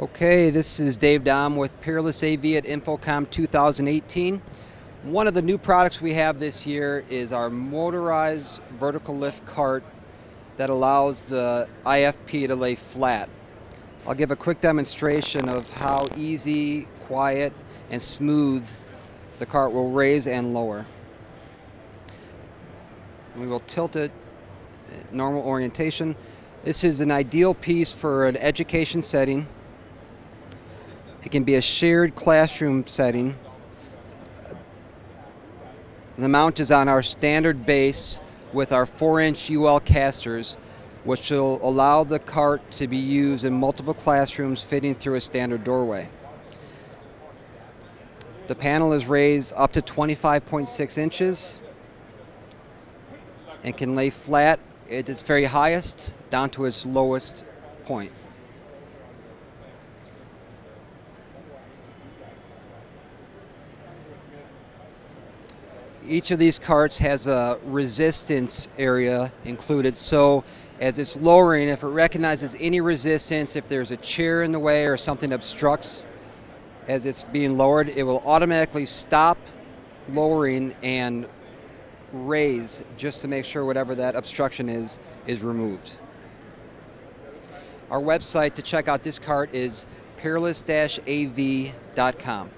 Okay, this is Dave Dom with Peerless-AV at InfoComm 2018. One of the new products we have this year is our motorized vertical lift cart that allows the IFP to lay flat. I'll give a quick demonstration of how easy, quiet, and smooth the cart will raise and lower. We will tilt it at normal orientation. This is an ideal piece for an education setting. It can be a shared classroom setting. The mount is on our standard base with our 4-inch UL casters, which will allow the cart to be used in multiple classrooms fitting through a standard doorway. The panel is raised up to 25.6 inches and can lay flat at its very highest down to its lowest point. Each of these carts has a resistance area included, so as it's lowering, if it recognizes any resistance, if there's a chair in the way or something obstructs as it's being lowered, it will automatically stop lowering and raise just to make sure whatever that obstruction is removed. Our website to check out this cart is peerless-av.com.